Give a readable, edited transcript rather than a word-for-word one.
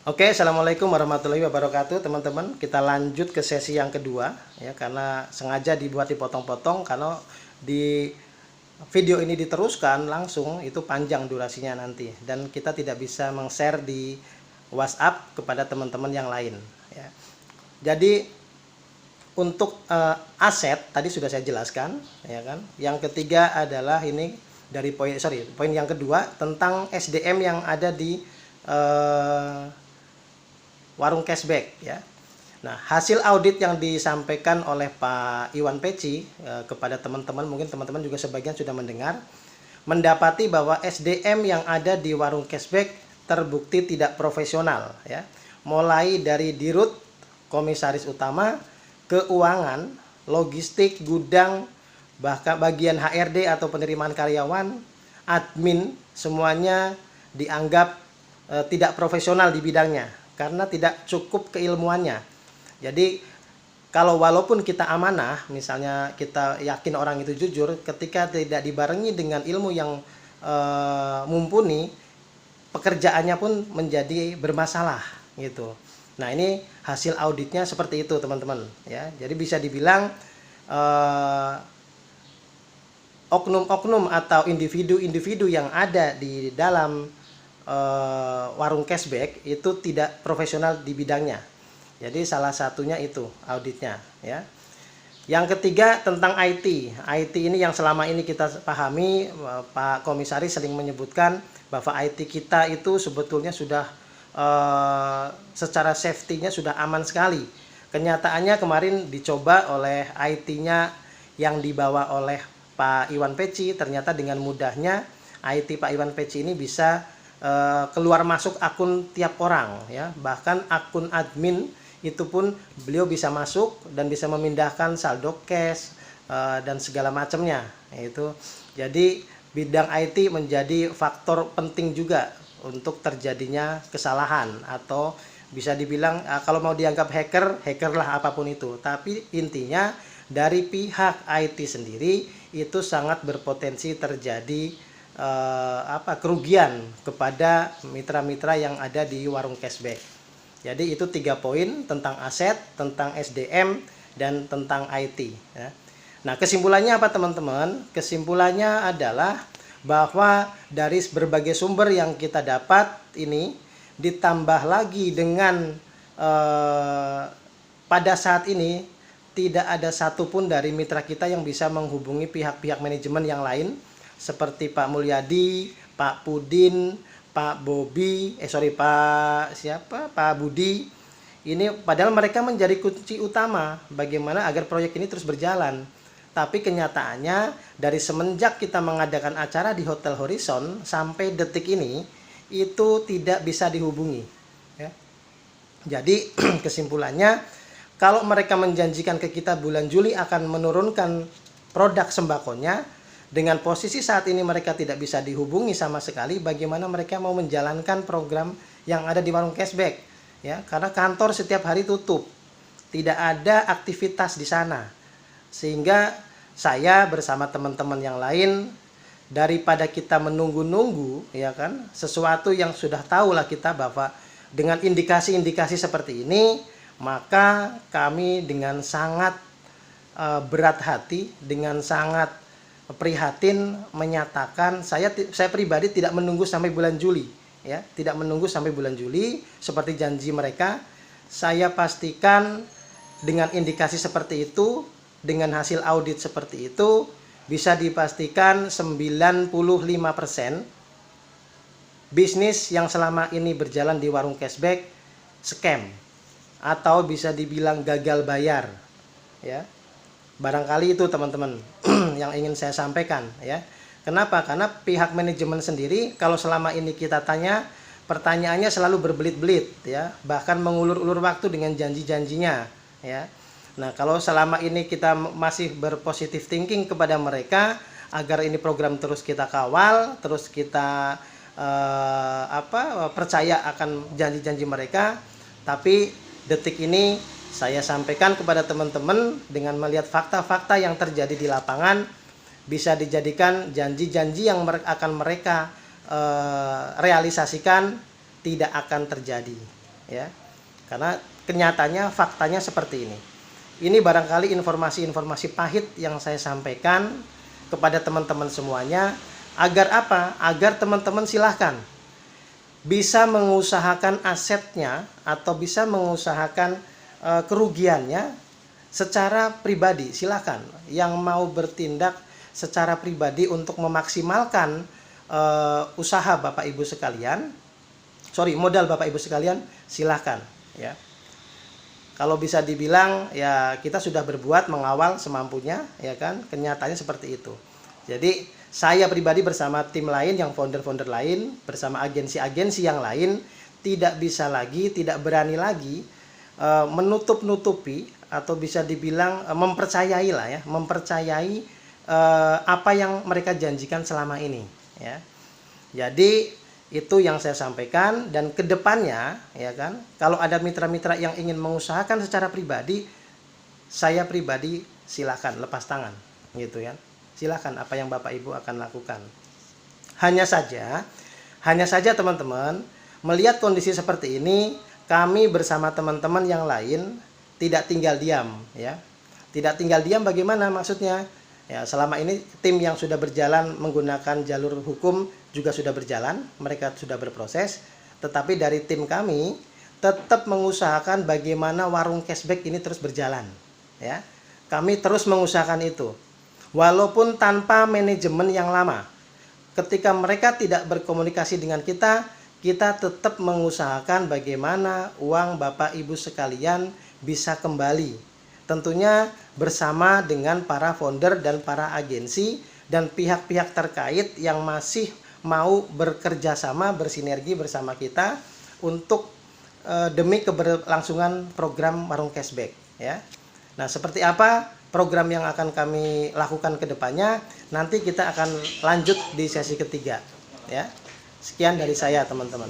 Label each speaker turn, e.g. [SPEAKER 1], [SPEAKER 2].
[SPEAKER 1] Oke, assalamualaikum warahmatullahi wabarakatuh, teman-teman. Kita lanjut ke sesi yang kedua, ya, karena sengaja dibuat dipotong-potong. Karena di video ini diteruskan langsung, itu panjang durasinya nanti, dan kita tidak bisa meng-share di WhatsApp kepada teman-teman yang lain. Ya. Jadi untuk aset tadi sudah saya jelaskan, ya kan. Yang ketiga adalah ini dari poin yang kedua tentang SDM yang ada di warung cashback, ya. Nah, hasil audit yang disampaikan oleh Pak Iwan Peci kepada teman-teman, mungkin teman-teman juga sebagian sudah mendengar, mendapati bahwa SDM yang ada di warung cashback terbukti tidak profesional, ya. Mulai dari dirut, komisaris utama, keuangan, logistik, gudang, bahkan bagian HRD atau penerimaan karyawan, admin, semuanya dianggap tidak profesional di bidangnya karena tidak cukup keilmuannya. Jadi kalau walaupun kita amanah, misalnya kita yakin orang itu jujur, ketika tidak dibarengi dengan ilmu yang mumpuni, pekerjaannya pun menjadi bermasalah gitu. Nah, ini hasil auditnya seperti itu, teman-teman, ya. Jadi bisa dibilang oknum-oknum atau individu-individu yang ada di dalam warung cashback itu tidak profesional di bidangnya. Jadi salah satunya itu auditnya, ya. Yang ketiga tentang IT. IT ini yang selama ini kita pahami, Pak Komisaris sering menyebutkan bahwa IT kita itu sebetulnya sudah secara safety-nya sudah aman sekali. Kenyataannya kemarin dicoba oleh IT-nya yang dibawa oleh Pak Iwan Peci, ternyata dengan mudahnya IT Pak Iwan Peci ini bisa keluar masuk akun tiap orang, ya. Bahkan akun admin itu pun beliau bisa masuk dan bisa memindahkan saldo cash dan segala macamnya. Itu jadi bidang IT menjadi faktor penting juga untuk terjadinya kesalahan, atau bisa dibilang kalau mau dianggap hacker lah apapun itu. Tapi intinya dari pihak IT sendiri itu sangat berpotensi terjadi kerugian kepada mitra-mitra yang ada di warung cashback. Jadi itu 3 poin tentang aset, tentang SDM, dan tentang IT, ya. Nah, kesimpulannya apa, teman-teman? Kesimpulannya adalah bahwa dari berbagai sumber yang kita dapat ini, ditambah lagi dengan pada saat ini tidak ada satupun dari mitra kita yang bisa menghubungi pihak-pihak manajemen yang lain seperti Pak Mulyadi, Pak Pudin, Pak Bobi, Pak Budi. Ini padahal mereka menjadi kunci utama bagaimana agar proyek ini terus berjalan. Tapi kenyataannya dari semenjak kita mengadakan acara di Hotel Horizon sampai detik ini itu tidak bisa dihubungi, ya. Jadi kesimpulannya, kalau mereka menjanjikan ke kita bulan Juli akan menurunkan produk sembakonya, dengan posisi saat ini mereka tidak bisa dihubungi sama sekali, bagaimana mereka mau menjalankan program yang ada di warung cashback, ya, karena kantor setiap hari tutup, tidak ada aktivitas di sana. Sehingga saya bersama teman-teman yang lain, daripada kita menunggu-nunggu, ya kan, sesuatu yang sudah tahulah kita bahwa dengan indikasi-indikasi seperti ini, maka kami dengan sangat berat hati, dengan sangat prihatin menyatakan saya pribadi tidak menunggu sampai bulan Juli, ya, tidak menunggu sampai bulan Juli seperti janji mereka. Saya pastikan dengan indikasi seperti itu, dengan hasil audit seperti itu, bisa dipastikan 95% bisnis yang selama ini berjalan di warung cashback scam, atau bisa dibilang gagal bayar, ya. Barangkali itu, teman-teman, yang ingin saya sampaikan, ya. Kenapa? Karena pihak manajemen sendiri kalau selama ini kita tanya, pertanyaannya selalu berbelit-belit, ya, bahkan mengulur-ulur waktu dengan janji-janjinya, ya. Nah, kalau selama ini kita masih berpositif thinking kepada mereka agar ini program terus kita kawal, terus kita percaya akan janji-janji mereka, tapi detik ini saya sampaikan kepada teman-teman dengan melihat fakta-fakta yang terjadi di lapangan, bisa dijadikan janji-janji yang akan mereka realisasikan tidak akan terjadi. ya. Karena kenyataannya faktanya seperti ini. Ini barangkali informasi-informasi pahit yang saya sampaikan kepada teman-teman semuanya. Agar apa? Agar teman-teman silahkan bisa mengusahakan asetnya atau bisa mengusahakan kerugiannya secara pribadi. Silahkan yang mau bertindak secara pribadi untuk memaksimalkan usaha Bapak Ibu sekalian, modal Bapak Ibu sekalian, silahkan ya. Kalau bisa dibilang ya kita sudah berbuat mengawal semampunya, ya kan? Kenyataannya seperti itu. Jadi saya pribadi bersama tim lain yang founder-founder lain, bersama agensi-agensi yang lain tidak bisa lagi, tidak berani lagi menutup-nutupi atau bisa dibilang mempercayai lah ya, mempercayai apa yang mereka janjikan selama ini ya. Jadi itu yang saya sampaikan, dan kedepannya ya kan, kalau ada mitra-mitra yang ingin mengusahakan secara pribadi, saya pribadi silakan lepas tangan gitu ya. Silakan apa yang Bapak Ibu akan lakukan. Hanya saja teman-teman, melihat kondisi seperti ini, kami bersama teman-teman yang lain tidak tinggal diam ya. Tidak tinggal diam bagaimana maksudnya? Ya, selama ini tim yang sudah berjalan menggunakan jalur hukum juga sudah berjalan, mereka sudah berproses, tetapi dari tim kami tetap mengusahakan bagaimana warung cashback ini terus berjalan ya. Kami terus mengusahakan itu walaupun tanpa manajemen yang lama. Ketika mereka tidak berkomunikasi dengan kita, kita tetap mengusahakan bagaimana uang Bapak Ibu sekalian bisa kembali, tentunya bersama dengan para founder dan para agensi dan pihak-pihak terkait yang masih mau bekerja sama, bersinergi bersama kita untuk demi keberlangsungan program warung cashback ya. Nah, seperti apa program yang akan kami lakukan ke depannya, nanti kita akan lanjut di sesi ketiga ya. Sekian dari saya teman-teman.